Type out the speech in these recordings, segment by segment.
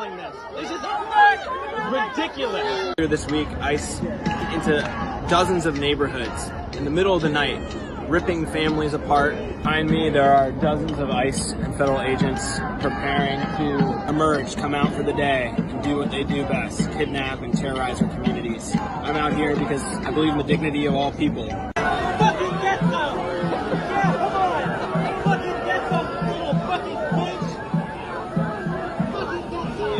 handling this. This is ridiculous. This week, ICE into dozens of neighborhoods in the middle of the night, ripping families apart. Behind me, there are dozens of ICE and federal agents preparing to emerge, come out for the day, and do what they do best, kidnap and terrorize our communities. I'm out here because I believe in the dignity of all people. Fucking get some! Yeah, come on! Fucking get some, little fucking bitch! Fucking get some!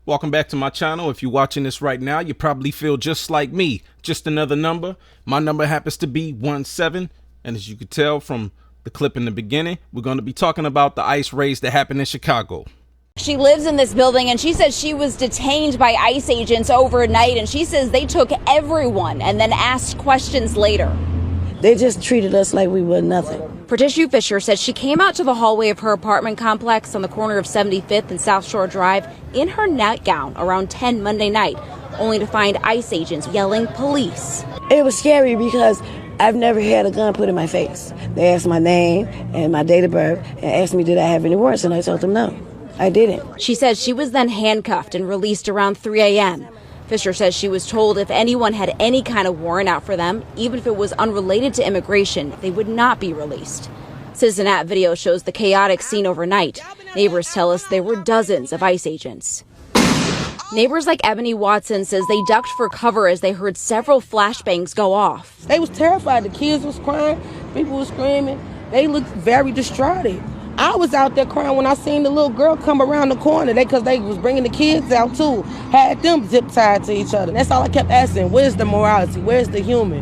Welcome back to my channel. If you're watching this right now, you probably feel just like me, just another number. My number happens to be 17, and as you could tell from the clip in the beginning, we're going to be talking about the ICE raids that happened in Chicago. She lives in this building, and she says she was detained by ICE agents overnight, and she says they took everyone and then asked questions later. They just treated us like we were nothing. Patricia Fisher says she came out to the hallway of her apartment complex on the corner of 75th and South Shore Drive in her nightgown around 10 Monday night, only to find ICE agents yelling police. It was scary because I've never had a gun put in my face. They asked my name and my date of birth and asked me did I have any warrants, and I told them no, I didn't. She says she was then handcuffed and released around 3 a.m. Fisher says she was told if anyone had any kind of warrant out for them, even if it was unrelated to immigration, they would not be released. Citizen-At video shows the chaotic scene overnight. Neighbors tell us there were dozens of ICE agents. Neighbors like Ebony Watson says they ducked for cover as they heard several flashbangs go off. They was terrified. The kids was crying. People was screaming. They looked very distraught. I was out there crying when I seen the little girl come around the corner. Because they was bringing the kids out too. Had them zip tied to each other. That's all I kept asking. Where's the morality? Where's the human?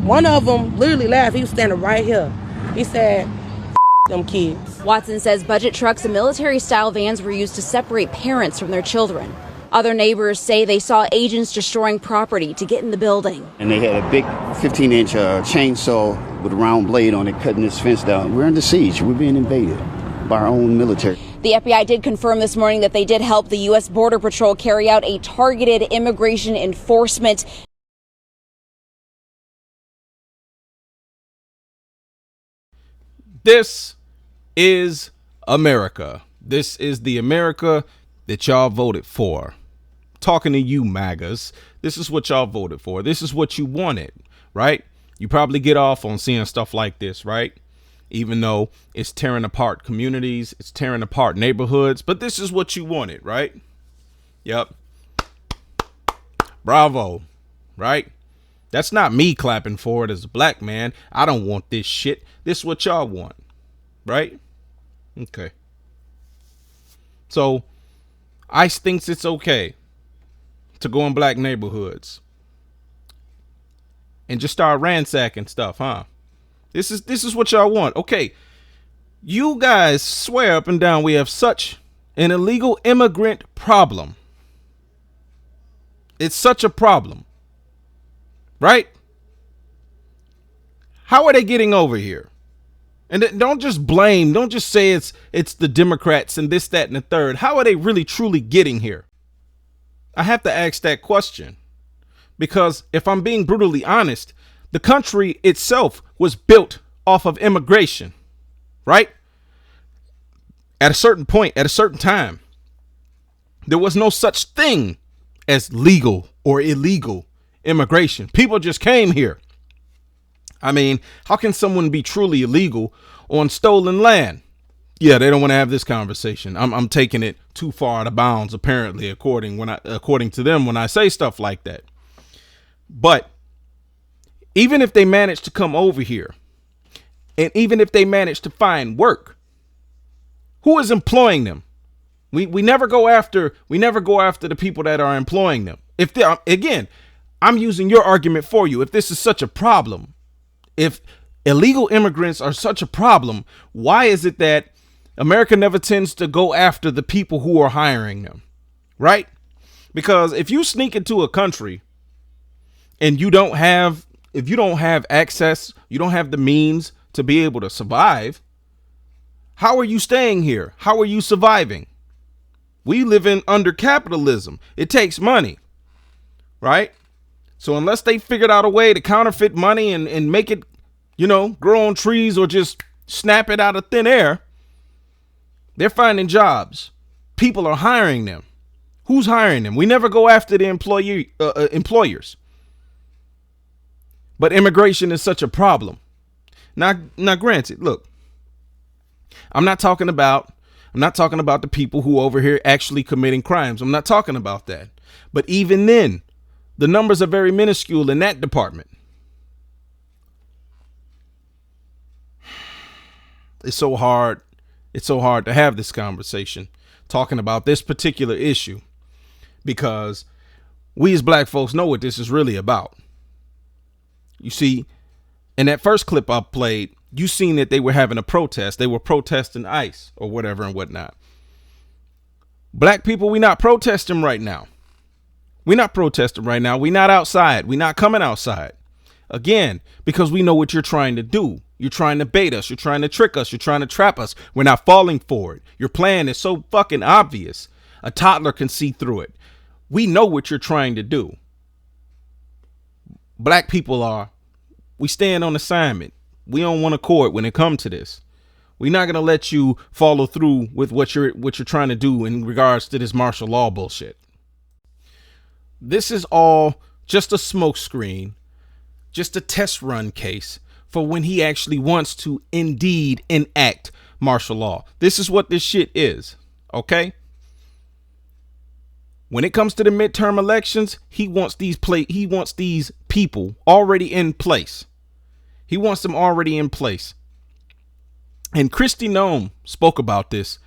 One of them literally laughed. He was standing right here. He said, them kids. Watson says budget trucks and military-style vans were used to separate parents from their children. Other neighbors say they saw agents destroying property to get in the building. And they had a big 15-inch chainsaw with a round blade on it cutting this fence down. We're under siege. We're being invaded by our own military. The FBI did confirm this morning that they did help the U.S. Border Patrol carry out a targeted immigration enforcement. This is America. This is the America that y'all voted for. Talking to you, MAGAs. This is what y'all voted for. This is what you wanted, right? You probably get off on seeing stuff like this, right? Even though it's tearing apart communities, it's tearing apart neighborhoods, but this is what you wanted, right? Yep. Bravo, right? That's not me clapping for it as a black man. I don't want this shit. This is what y'all want, right? Okay. So ICE thinks it's okay to go in black neighborhoods and just start ransacking stuff, huh? This is what y'all want. Okay. You guys swear up and down we have such an illegal immigrant problem. It's such a problem. Right? How are they getting over here? And don't just blame, don't just say it's the Democrats and this, that, and the third. How are they really truly getting here? I have to ask that question because if I'm being brutally honest, the country itself was built off of immigration, right? At a certain point, at a certain time, there was no such thing as legal or illegal immigration. People just came here. I mean, how can someone be truly illegal on stolen land? Yeah, they don't want to have this conversation. I'm taking it too far out of bounds, apparently, according to them when I say stuff like that. But even if they manage to come over here, and even if they manage to find work, who is employing them? We never go after the people that are employing them. If they again, I'm using your argument for you. If this is such a problem, if illegal immigrants are such a problem, why is it that America never tends to go after the people who are hiring them? Right? Because if you sneak into a country and if you don't have access, you don't have the means to be able to survive. How are you staying here? How are you surviving? We live in under capitalism. It takes money, right? So unless they figured out a way to counterfeit money and make it, grow on trees or just snap it out of thin air, they're finding jobs. People are hiring them. Who's hiring them? We never go after the employers. But immigration is such a problem. Now, granted, look, I'm not talking about the people who are over here actually committing crimes. I'm not talking about that. But even then, the numbers are very minuscule in that department. It's so hard. It's so hard to have this conversation talking about this particular issue, because we as black folks know what this is really about. You see, in that first clip I played, you seen that they were having a protest. They were protesting ICE or whatever and whatnot. Black people, we not protesting right now. We're not protesting right now. We're not outside. We're not coming outside. Again, because we know what you're trying to do. You're trying to bait us. You're trying to trick us. You're trying to trap us. We're not falling for it. Your plan is so fucking obvious. A toddler can see through it. We know what you're trying to do. Black people we stand on assignment. We don't want to court when it comes to this. We're not going to let you follow through with what you're trying to do in regards to this martial law bullshit. This is all just a smokescreen, just a test run case for when he actually wants to indeed enact martial law. This is what this shit is. Okay. When it comes to the midterm elections, he wants these people already in place. He wants them already in place. And Kristi Noem spoke about this.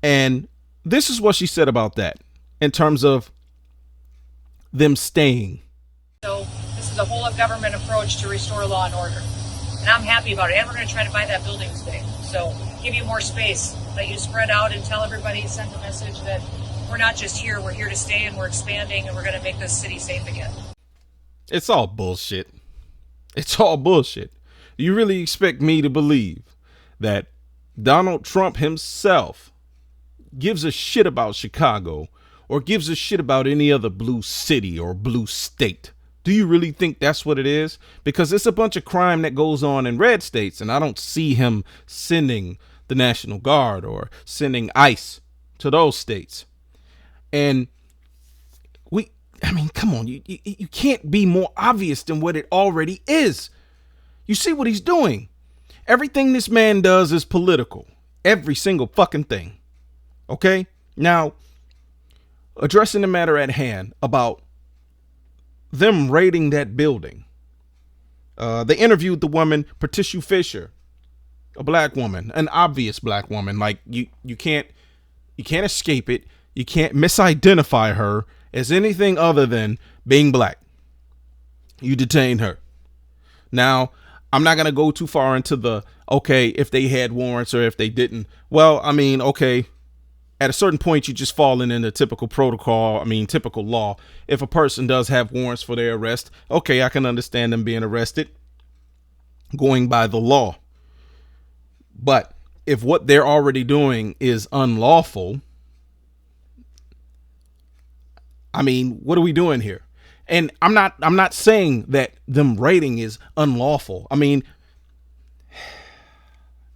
And this is what she said about that in terms of them staying. So this is a whole of government approach to restore law and order. And I'm happy about it. And we're going to try to buy that building today. So give you more space, let you spread out and tell everybody, send the message that we're not just here, we're here to stay and we're expanding and we're going to make this city safe again. It's all bullshit. It's all bullshit. You really expect me to believe that Donald Trump himself gives a shit about Chicago or gives a shit about any other blue city or blue state? Do you really think that's what it is? Because it's a bunch of crime that goes on in red states, and I don't see him sending the National Guard or sending ICE to those states. And come on, you can't be more obvious than what it already is. You see what he's doing. Everything this man does is political. Every single fucking thing. Okay? Now, addressing the matter at hand about them raiding that building. They interviewed the woman, Patricia Fisher, a black woman, an obvious black woman. Like you can't escape it. You can't misidentify her as anything other than being black. You detain her. Now, I'm not going to go too far into if they had warrants or if they didn't. Well, okay. At a certain point, you just falling into typical protocol. Typical law. If a person does have warrants for their arrest, okay, I can understand them being arrested going by the law. But if what they're already doing is unlawful, what are we doing here? And I'm not saying that them raiding is unlawful.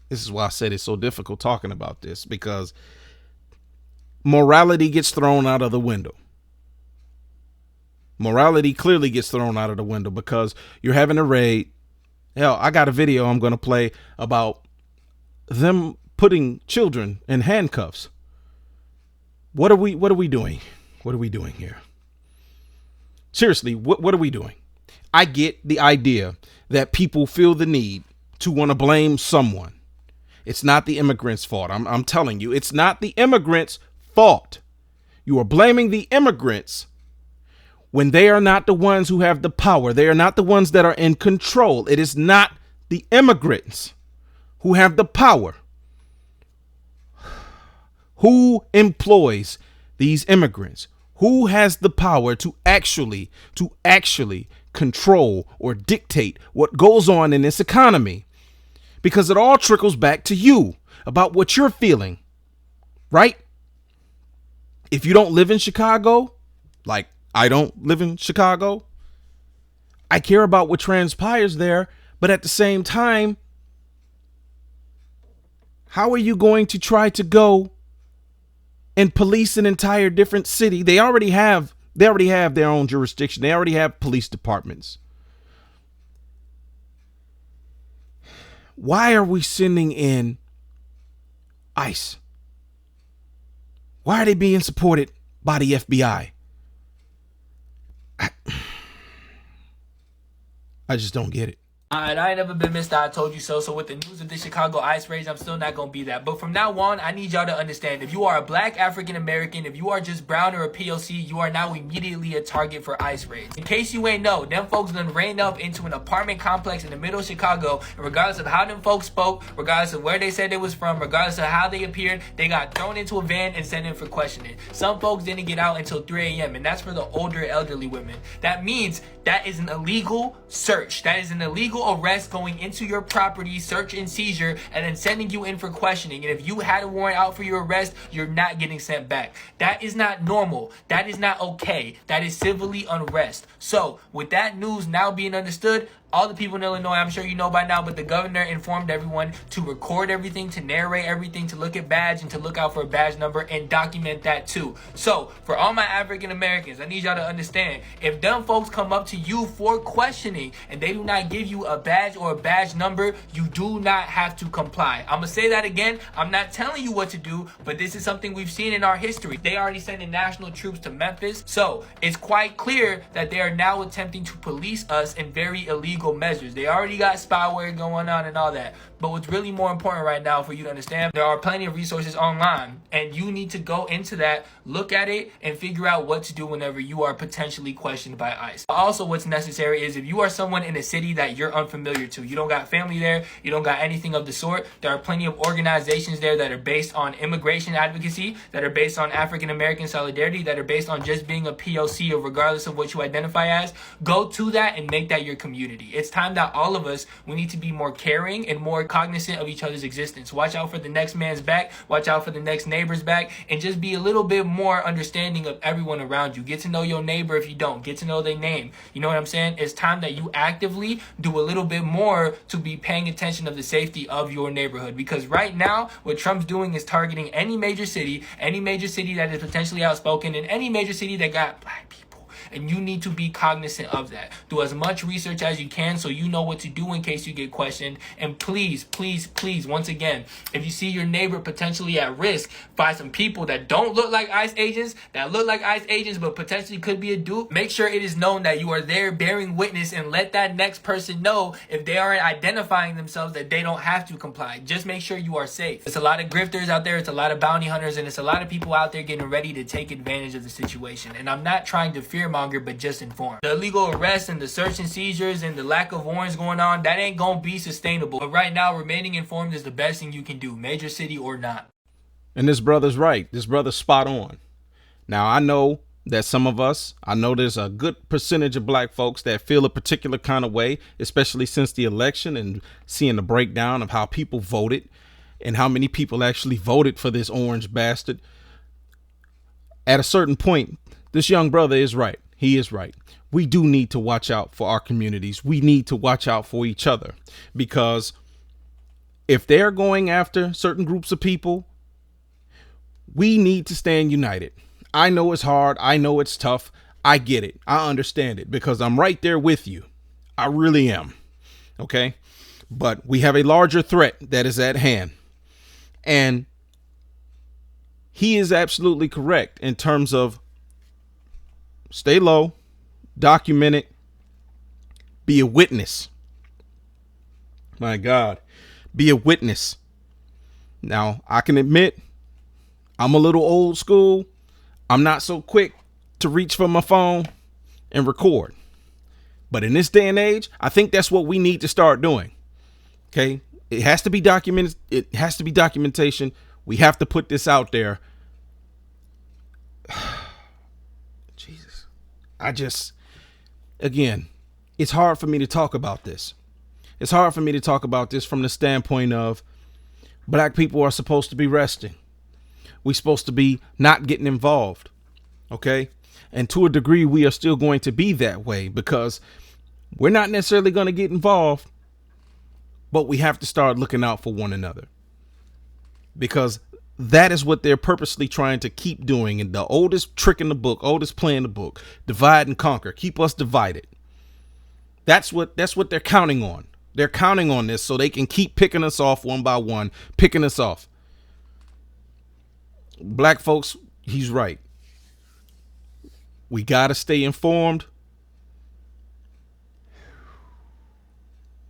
This is why I said it's so difficult talking about this, because morality gets thrown out of the window. Morality clearly gets thrown out of the window because you're having a raid. Hell, I got a video I'm going to play about them putting children in handcuffs. What are we doing? What are we doing here? Seriously, what are we doing? I get the idea that people feel the need to want to blame someone. It's not the immigrants' fault. I'm telling you, it's not the immigrants' fault. You are blaming the immigrants when they are not the ones who have the power. They are not the ones that are in control. It is not the immigrants who have the power. Who employs these immigrants? Who has the power to actually control or dictate what goes on in this economy? because it all trickles back to you about what you're feeling, right? If you don't live in Chicago, like I don't live in Chicago, I care about what transpires there. But at the same time, how are you going to try to go and police an entire different city? They already have their own jurisdiction. They already have police departments. Why are we sending in ICE? Why are they being supported by the FBI? I just don't get it. And I ain't never been Mr. I told you so. So with the news of the Chicago ICE raids, I'm still not going to be that. But from now on, I need y'all to understand, if you are a black African American, if you are just brown or a POC, you are now immediately a target for ICE raids. In case you ain't know, them folks done ran up into an apartment complex in the middle of Chicago, and regardless of how them folks spoke, regardless of where they said they was from, regardless of how they appeared, they got thrown into a van and sent in for questioning. Some folks didn't get out until 3 a.m., and that's for the older elderly women. That means that is an illegal search. That is an illegal arrest, going into your property, search and seizure, and then sending you in for questioning. And if you had a warrant out for your arrest, you're not getting sent back. That is not normal. That is not okay. That is civilly unrest. So with that news now being understood, all the people in Illinois, I'm sure you know by now, but the governor informed everyone to record everything, to narrate everything, to look at badge, and to look out for a badge number and document that too. So for all my African Americans, I need y'all to understand, if them folks come up to you for questioning and they do not give you a badge or a badge number, you do not have to comply. I'm gonna say that again. I'm not telling you what to do, but this is something we've seen in our history. They already sending national troops to Memphis, so it's quite clear that they are now attempting to police us in very illegal measures. They already got spyware going on and all that. But what's really more important right now for you to understand, there are plenty of resources online, and you need to go into that, look at it, and figure out what to do whenever you are potentially questioned by ICE. Also, what's necessary is if you are someone in a city that you're unfamiliar to, you don't got family there, you don't got anything of the sort, there are plenty of organizations there that are based on immigration advocacy, that are based on African American solidarity, that are based on just being a POC or regardless of what you identify as. Go to that and make that your community. It's time that all of us, we need to be more caring and more cognizant of each other's existence. Watch out for the next man's back, watch out for the next neighbor's back, and just be a little bit more understanding of everyone around you. Get to know your neighbor if you don't. Get to know their name. You know what I'm saying? It's time that you actively do a little bit more to be paying attention of the safety of your neighborhood. Because right now, what Trump's doing is targeting any major city that is potentially outspoken, and any major city that got black people. And you need to be cognizant of that. Do as much research as you can so you know what to do in case you get questioned. And please, please, please, once again, if you see your neighbor potentially at risk by some people that don't look like ICE agents, but potentially could be a dupe, make sure it is known that you are there bearing witness, and let that next person know if they aren't identifying themselves that they don't have to comply. Just make sure you are safe. It's a lot of grifters out there. It's a lot of bounty hunters, and it's a lot of people out there getting ready to take advantage of the situation. And I'm not trying to fearmonger, but just inform. The illegal arrests and the search and seizures and the lack of warrants going on, that ain't gonna be sustainable. But right now, remaining informed is the best thing you can do, major city or not. And this brother's right. This brother's spot on. Now, I know that some of us, I know there's a good percentage of black folks that feel a particular kind of way, especially since the election and seeing the breakdown of how people voted and how many people actually voted for this orange bastard. At a certain point, this young brother is right. He is right. We do need to watch out for our communities. We need to watch out for each other, because if they're going after certain groups of people, we need to stand united. I know it's hard. I know it's tough. I get it. I understand it, because I'm right there with you. I really am. Okay. But we have a larger threat that is at hand. And he is absolutely correct in terms of stay low, document it, be a witness. My God, be a witness. Now, I can admit I'm a little old school. I'm not so quick to reach for my phone and record. But in this day and age, I think that's what we need to start doing. Okay, it has to be documented. It has to be documentation. We have to put this out there. Jesus. Again, it's hard for me to talk about this. It's hard for me to talk about this from the standpoint of black people are supposed to be resting. We're supposed to be not getting involved. Okay. And to a degree, we are still going to be that way because we're not necessarily going to get involved, but we have to start looking out for one another, because that is what they're purposely trying to keep doing. And the oldest trick in the book, oldest play in the book, divide and conquer, keep us divided. That's what they're counting on. They're counting on this so they can keep picking us off one by one, picking us off. Black folks, he's right. We got to stay informed.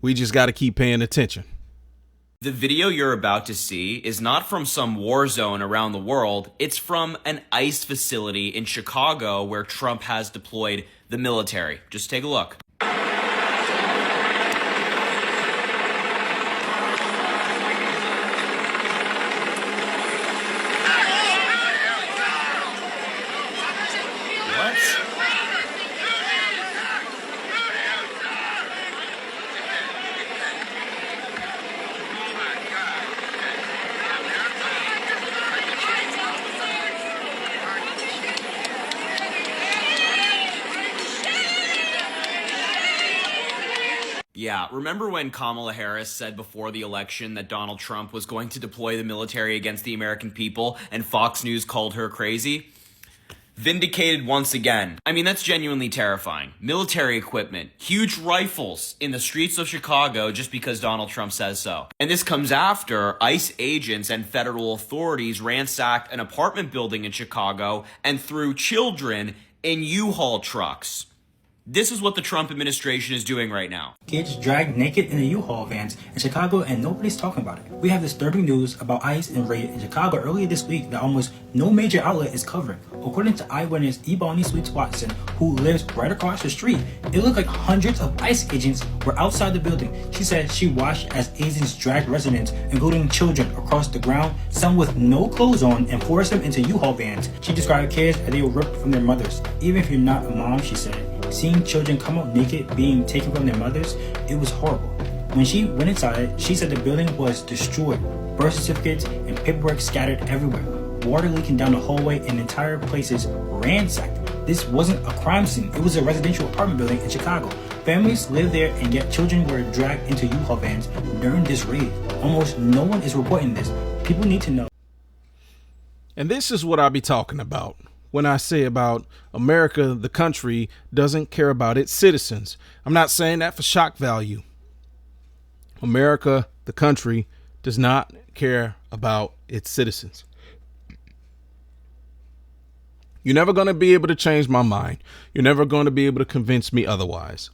We just got to keep paying attention. The video you're about to see is not from some war zone around the world. It's from an ICE facility in Chicago where Trump has deployed the military. Just take a look. Yeah, remember when Kamala Harris said before the election that Donald Trump was going to deploy the military against the American people and Fox News called her crazy? Vindicated once again. I mean, that's genuinely terrifying. Military equipment, huge rifles in the streets of Chicago just because Donald Trump says so. And this comes after ICE agents and federal authorities ransacked an apartment building in Chicago and threw children in U-Haul trucks. This is what the Trump administration is doing right now. Kids dragged naked in the U-Haul vans in Chicago and nobody's talking about it. We have disturbing news about ICE and raid in Chicago earlier this week that almost no major outlet is covering. According to eyewitness Ebony Sweets Watson, who lives right across the street, it looked like hundreds of ICE agents were outside the building. She said she watched as agents dragged residents, including children, across the ground, some with no clothes on, and forced them into U-Haul vans. She described kids as they were ripped from their mothers. Even if you're not a mom, she said, seeing children come out naked being taken from their mothers, it was horrible. When she went inside, she said the building was destroyed, birth certificates and paperwork scattered everywhere, water leaking down the hallway and entire places ransacked. This wasn't a crime scene, it was a residential apartment building in Chicago. Families lived there and yet children were dragged into U-Haul vans during this raid. Almost no one is reporting this. People need to know. And this is what I be talking about when I say about America, the country, doesn't care about its citizens. I'm not saying that for shock value. America, the country, does not care about its citizens. You're never going to be able to change my mind. You're never going to be able to convince me otherwise.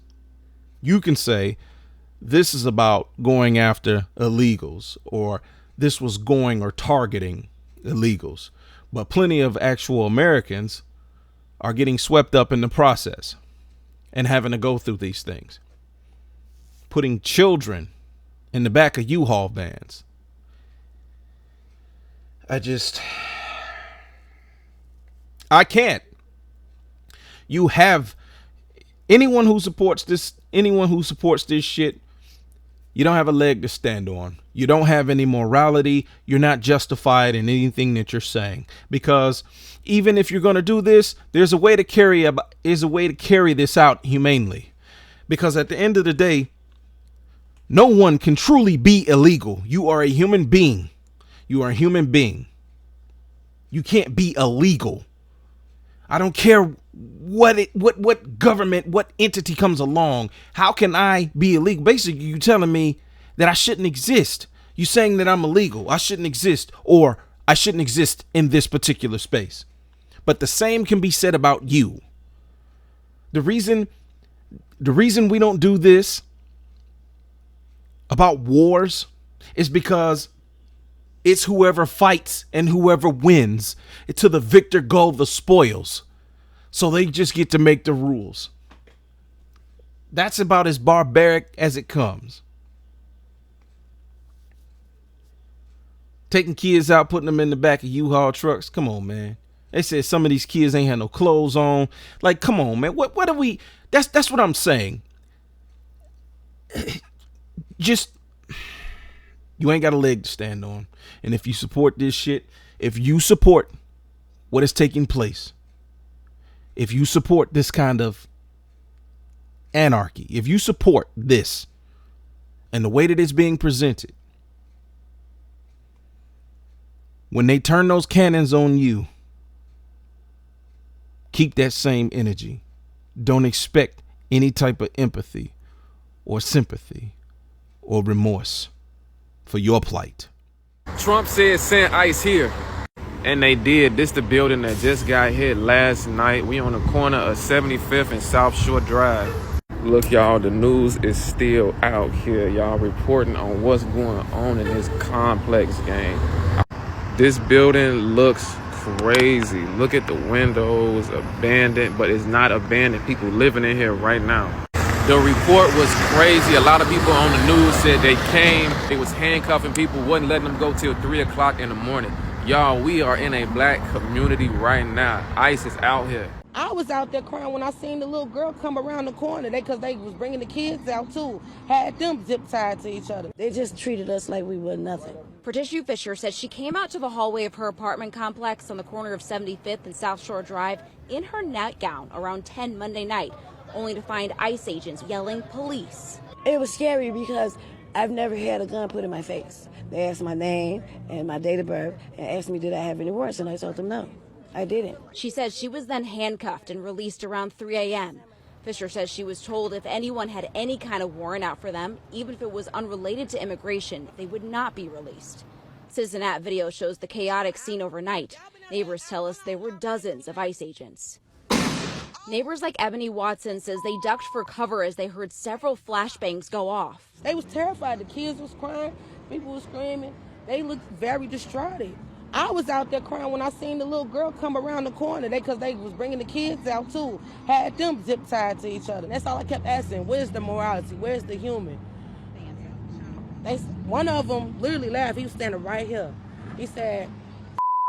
You can say this is about going after illegals, or this was going or targeting illegals. But plenty of actual Americans are getting swept up in the process and having to go through these things. Putting children in the back of U-Haul vans. I can't. You have anyone who supports this shit, you don't have a leg to stand on. You don't have any morality. You're not justified in anything that you're saying, because even if you're going to do this, there's a way to carry this out humanely, because at the end of the day, no one can truly be illegal. You are a human being. You are a human being. You can't be illegal. I don't care what government, what entity comes along. How can I be illegal? Basically, you telling me that I shouldn't exist. You saying that I'm illegal. I shouldn't exist, or I shouldn't exist in this particular space. But the same can be said about you. The reason we don't do this about wars is because it's whoever fights and whoever wins. To the victor go the spoils. So they just get to make the rules. That's about as barbaric as it comes. Taking kids out, putting them in the back of U-Haul trucks. Come on, man. They said some of these kids ain't had no clothes on. Like, come on, man. What are we? That's what I'm saying. you ain't got a leg to stand on. And if you support this shit, if you support what is taking place, if you support this kind of anarchy, if you support this and the way that it's being presented, when they turn those cannons on you, keep that same energy. Don't expect any type of empathy or sympathy or remorse for your plight. Trump said send ICE here. And they did. This the building that just got hit last night. We on the corner of 75th and South Shore Drive. Look, y'all, the news is still out here. Y'all reporting on what's going on in this complex, gang. This building looks crazy. Look at the windows, abandoned, but it's not abandoned. People living in here right now. The report was crazy. A lot of people on the news said they came, they was handcuffing people, wouldn't letting them go till 3 o'clock in the morning. Y'all, we are in a black community right now. ICE is out here. I was out there crying when I seen the little girl come around the corner. Because they was bringing the kids out too. Had them zip tied to each other. They just treated us like we were nothing. Patricia Fisher says she came out to the hallway of her apartment complex on the corner of 75th and South Shore Drive in her nightgown around 10 Monday night, only to find ICE agents yelling police. It was scary because I've never had a gun put in my face. They asked my name and my date of birth and asked me did I have any warrants, and I told them no, I didn't. She says she was then handcuffed and released around 3 a.m. Fisher says she was told if anyone had any kind of warrant out for them, even if it was unrelated to immigration, they would not be released. Citizen-at video shows the chaotic scene overnight. Neighbors tell us there were dozens of ICE agents. Neighbors like Ebony Watson says they ducked for cover as they heard several flashbangs go off. They was terrified. The kids was crying. People was screaming. They looked very distraught. I was out there crying when I seen the little girl come around the corner. Because they was bringing the kids out too. Had them zip tied to each other. That's all I kept asking. Where's the morality? Where's the human? One of them literally laughed. He was standing right here. He said,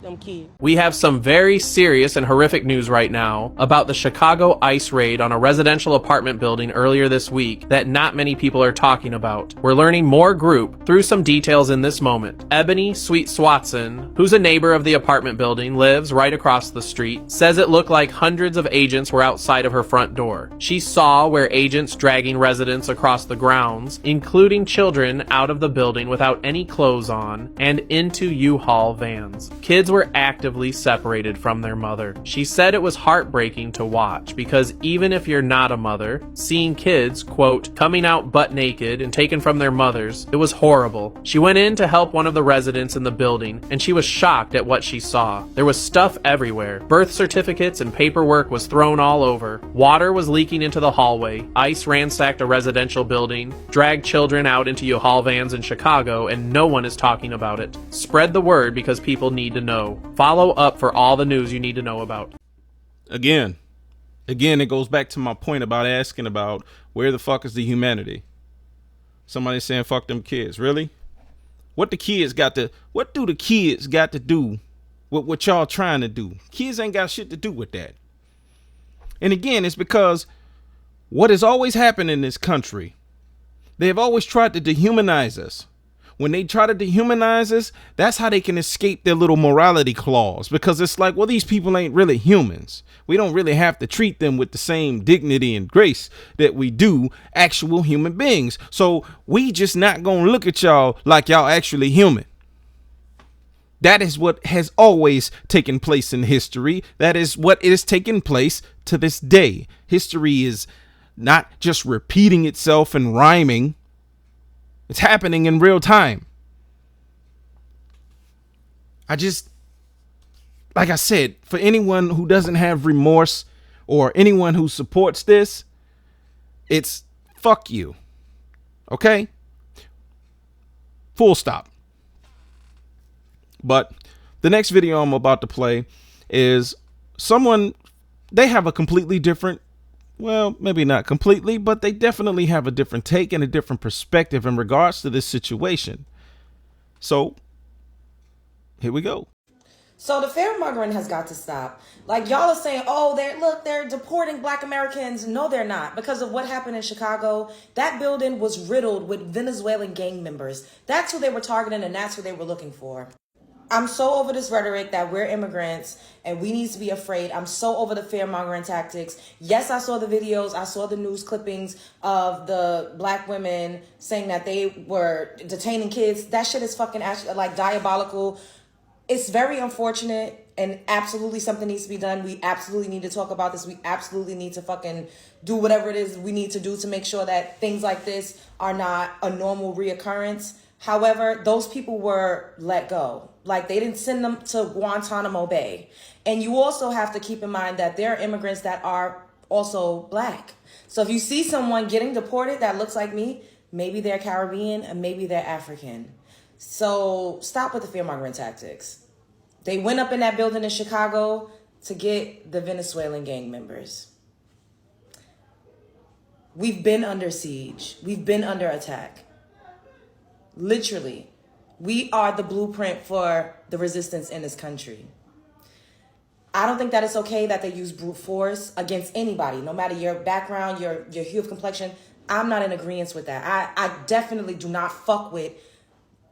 them kids. We have some very serious and horrific news right now about the Chicago ICE raid on a residential apartment building earlier this week that not many people are talking about. We're learning more group through some details in this moment. Ebony Sweet Swatson, who's a neighbor of the apartment building, lives right across the street, says it looked like hundreds of agents were outside of her front door. She saw where agents dragging residents across the grounds, including children, out of the building without any clothes on and into U-Haul vans. Kids were actively separated from their mother. She said it was heartbreaking to watch because even if you're not a mother, seeing kids, quote, coming out butt naked and taken from their mothers, it was horrible. She went in to help one of the residents in the building and she was shocked at what she saw. There was stuff everywhere. Birth certificates and paperwork was thrown all over. Water was leaking into the hallway. ICE ransacked a residential building, dragged children out into U-Haul vans in Chicago, and no one is talking about it. Spread the word because people need to know. Follow up for all the news you need to know about. Again, it goes back to my point about asking about where the fuck is the humanity? Somebody saying fuck them kids. Really? What do the kids got to do with what y'all trying to do? Kids ain't got shit to do with that. And again, it's because what has always happened in this country, they have always tried to dehumanize us. When they try to dehumanize us, that's how they can escape their little morality clause, because it's like, well, these people ain't really humans. We don't really have to treat them with the same dignity and grace that we do actual human beings. So we just not gonna look at y'all like y'all actually human. That is what has always taken place in history. That is what is taking place to this day. History is not just repeating itself and rhyming. It's happening in real time. Like I said, for anyone who doesn't have remorse or anyone who supports this, it's fuck you. Okay? Full stop. But the next video I'm about to play is someone, they have a completely different, well, maybe not completely, but they definitely have a different take and a different perspective in regards to this situation. So here we go. So the fear mongering has got to stop. Like, y'all are saying, oh, they're deporting Black Americans. No, they're not. Because of what happened in Chicago, that building was riddled with Venezuelan gang members. That's who they were targeting, and that's who they were looking for. I'm so over this rhetoric that we're immigrants and we need to be afraid. I'm so over the fear mongering tactics. Yes, I saw the videos. I saw the news clippings of the Black women saying that they were detaining kids. That shit is fucking like diabolical. It's very unfortunate and absolutely something needs to be done. We absolutely need to talk about this. We absolutely need to fucking do whatever it is we need to do to make sure that things like this are not a normal reoccurrence. However, those people were let go. Like, they didn't send them to Guantanamo Bay. And you also have to keep in mind that there are immigrants that are also Black. So if you see someone getting deported that looks like me, maybe they're Caribbean and maybe they're African. So stop with the fear-mongering tactics. They went up in that building in Chicago to get the Venezuelan gang members. We've been under siege. We've been under attack. Literally. We are the blueprint for the resistance in this country. I don't think that it's okay that they use brute force against anybody, no matter your background, your hue of complexion. I'm not in agreement with that. I definitely do not fuck with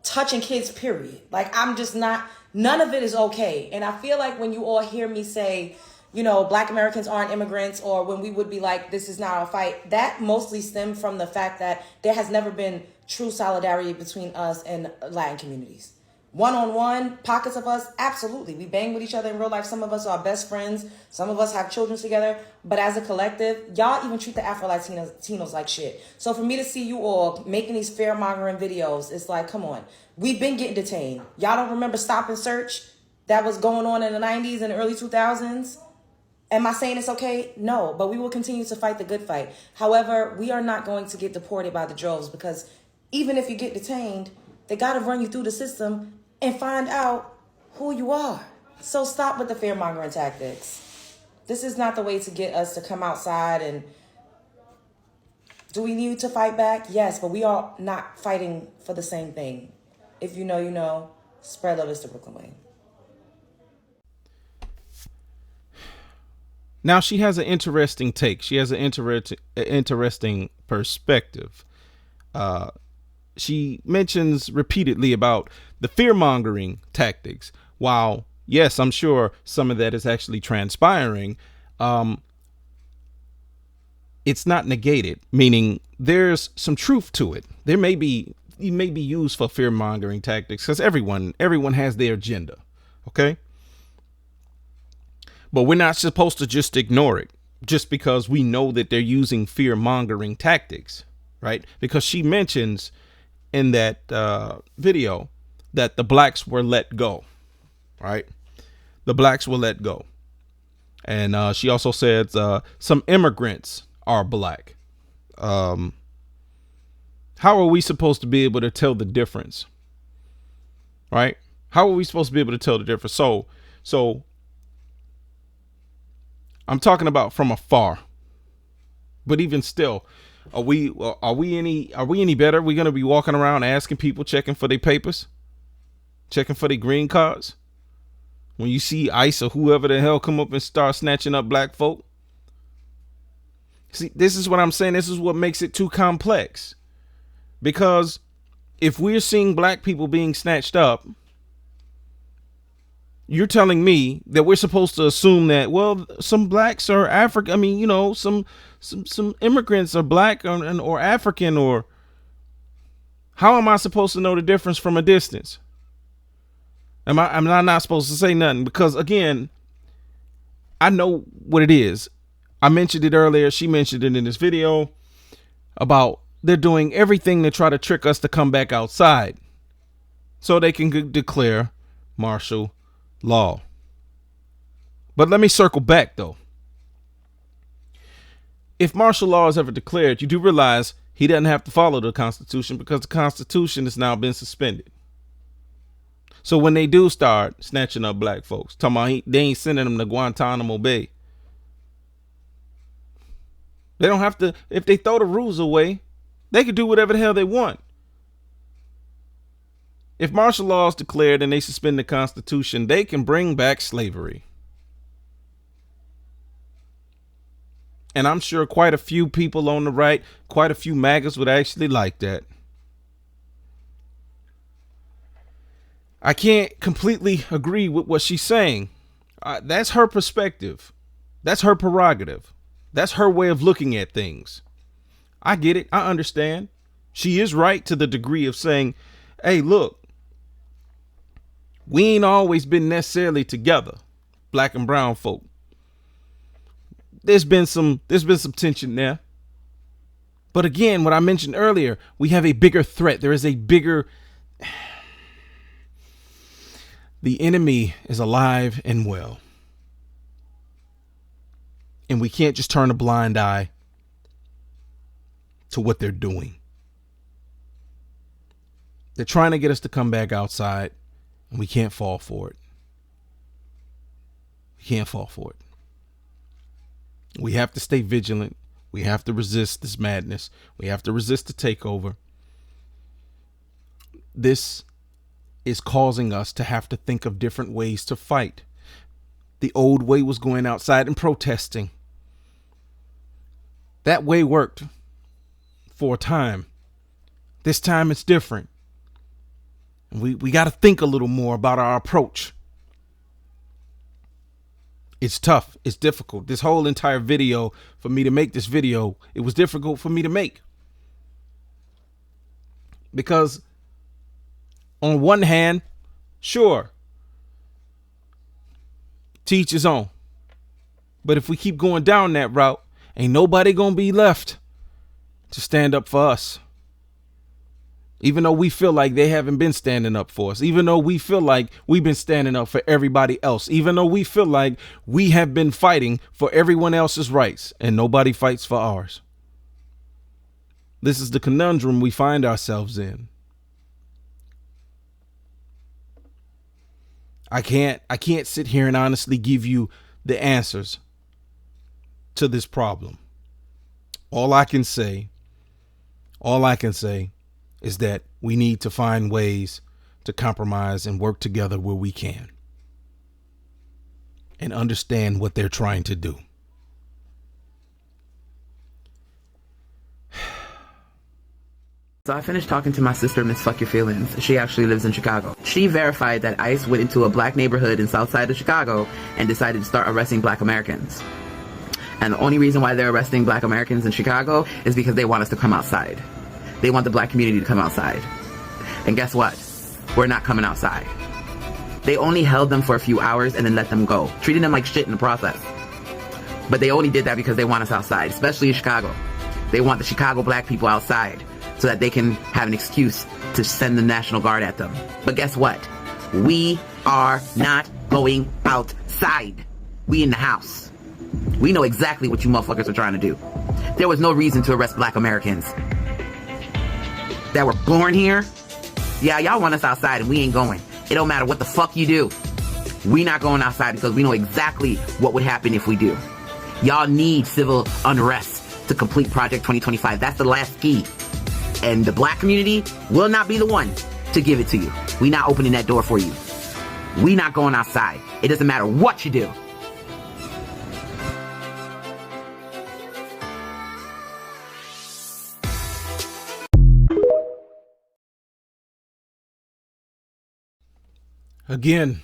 touching kids, period. Like, I'm just not, none of it is okay. And I feel like when you all hear me say, you know, Black Americans aren't immigrants, or when we would be like, this is not a fight, that mostly stemmed from the fact that there has never been true solidarity between us and Latin communities. One-on-one, pockets of us, absolutely. We bang with each other in real life. Some of us are best friends. Some of us have children together. But as a collective, y'all even treat the Afro-Latinos like shit. So for me to see you all making these fear-mongering videos, it's like, come on. We've been getting detained. Y'all don't remember Stop and Search that was going on in the 90s and the early 2000s? Am I saying it's okay? No, but we will continue to fight the good fight. However, we are not going to get deported by the droves, because even if you get detained, they got to run you through the system and find out who you are. So stop with the fear-mongering tactics. This is not the way to get us to come outside. And do we need to fight back? Yes, but we are not fighting for the same thing. If you know, you know. Spread love is the Brooklyn way. Now, she has an interesting take. She has an interesting perspective. She mentions repeatedly about the fear-mongering tactics. While, yes, I'm sure some of that is actually transpiring, it's not negated, meaning there's some truth to it. It may be used for fear-mongering tactics, because everyone has their agenda, okay? But we're not supposed to just ignore it just because we know that they're using fear-mongering tactics, right? Because she mentions in that video that the Blacks were let go, right? The Blacks were let go. And she also said some immigrants are Black. How are we supposed to be able to tell the difference, right? How are we supposed to be able to tell the difference? So I'm talking about from afar, but even still, are we any better? We're going to be walking around asking people, checking for their papers, checking for their green cards. When you see ICE or whoever the hell come up and start snatching up Black folk. See, this is what I'm saying. This is what makes it too complex, because if we're seeing Black people being snatched up, you're telling me that we're supposed to assume that, well, some Blacks are African. I mean, you know, some immigrants are Black or African, or how am I supposed to know the difference from a distance? I'm not supposed to say nothing, because again, I know what it is. I mentioned it earlier. She mentioned it in this video about they're doing everything to try to trick us to come back outside so they can declare martial law. But let me circle back though. If martial law is ever declared, you do realize he doesn't have to follow the Constitution, because the Constitution has now been suspended. So when they do start snatching up Black folks, talking about they ain't sending them to Guantanamo Bay. They don't have to. If they throw the rules away, they can do whatever the hell they want. If martial law is declared and they suspend the Constitution, they can bring back slavery. And I'm sure quite a few people on the right, quite a few MAGAs would actually like that. I can't completely agree with what she's saying. That's her perspective. That's her prerogative. That's her way of looking at things. I get it. I understand. She is right to the degree of saying, hey, look, we ain't always been necessarily together, black and brown folk. There's been some tension there. But again, what I mentioned earlier, we have a bigger threat. There is a bigger. The enemy is alive and well. And we can't just turn a blind eye to what they're doing. They're trying to get us to come back outside, and we can't fall for it. We can't fall for it. We have to stay vigilant. We have to resist this madness. We have to resist the takeover. This is causing us to have to think of different ways to fight. The old way was going outside and protesting. That way worked for a time. This time it's different. And we got to think a little more about our approach. It's tough. It's difficult. This whole entire video, for me to make this video, it was difficult for me to make. Because on one hand, sure, teach his own. But if we keep going down that route, ain't nobody gonna be left to stand up for us. Even though we feel like they haven't been standing up for us, even though we feel like we've been standing up for everybody else, even though we feel like we have been fighting for everyone else's rights and nobody fights for ours. This is the conundrum we find ourselves in. I can't sit here and honestly give you the answers to this problem. All I can say is that we need to find ways to compromise and work together where we can and understand what they're trying to do. So I finished talking to my sister, Miss Fuck Your Feelings. She actually lives in Chicago. She verified that ICE went into a black neighborhood in South Side of Chicago and decided to start arresting black Americans. And the only reason why they're arresting black Americans in Chicago is because they want us to come outside. They want the black community to come outside. And guess what? We're not coming outside. They only held them for a few hours and then let them go, treating them like shit in the process. But they only did that because they want us outside, especially in Chicago. They want the Chicago black people outside so that they can have an excuse to send the National Guard at them. But guess what? We are not going outside. We in the house. We know exactly what you motherfuckers are trying to do. There was no reason to arrest black Americans that were born here. Yeah, y'all want us outside and we ain't going. It don't matter what the fuck you do. We not going outside because we know exactly what would happen if we do. Y'all need civil unrest to complete Project 2025. That's the last key. And the black community will not be the one to give it to you. We not opening that door for you. We not going outside. It doesn't matter what you do. Again,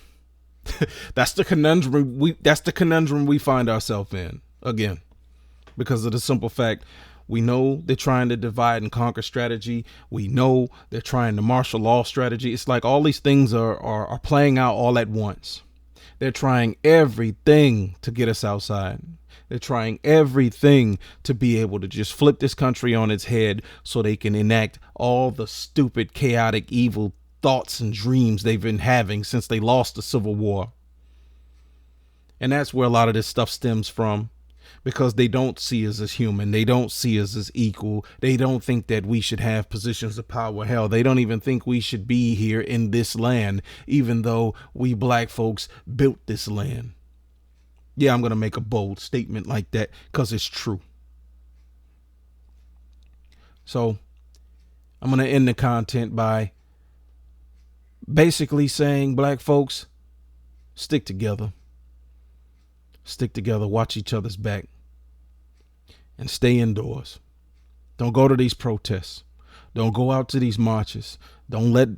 that's the conundrum we find ourselves in again, because of the simple fact we know they're trying to divide and conquer strategy. We know they're trying to martial law strategy. It's like all these things are playing out all at once. They're trying everything to get us outside. They're trying everything to be able to just flip this country on its head so they can enact all the stupid, chaotic, evil thoughts and dreams they've been having since they lost the Civil War. And that's where a lot of this stuff stems from, because they don't see us as human. They don't see us as equal. They don't think that we should have positions of power. Hell, they don't even think we should be here in this land, even though we black folks built this land. Yeah, I'm going to make a bold statement like that because it's true. So I'm going to end the content by basically saying, black folks, stick together. Stick together, watch each other's back, and stay indoors. Don't go to these protests. Don't go out to these marches.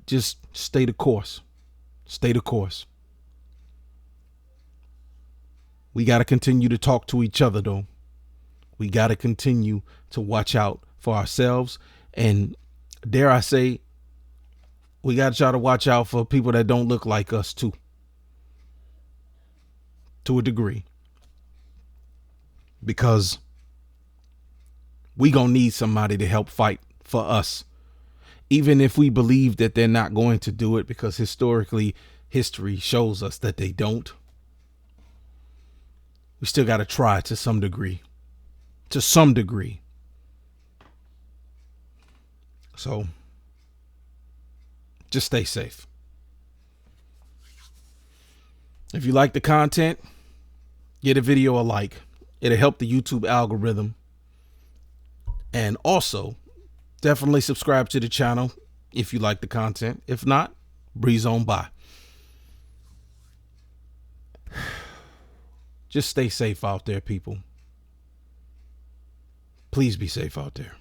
Just stay the course. Stay the course. We got to continue to talk to each other, though. We got to continue to watch out for ourselves. And dare I say, we got to try to watch out for people that don't look like us, too. To a degree. Because we going to need somebody to help fight for us. Even if we believe that they're not going to do it, because historically, history shows us that they don't. We still got to try to some degree. To some degree. So, just stay safe. If you like the content, get a video a like. It'll help the YouTube algorithm. And also, definitely subscribe to the channel if you like the content. If not, breeze on by. Just stay safe out there, people. Please be safe out there.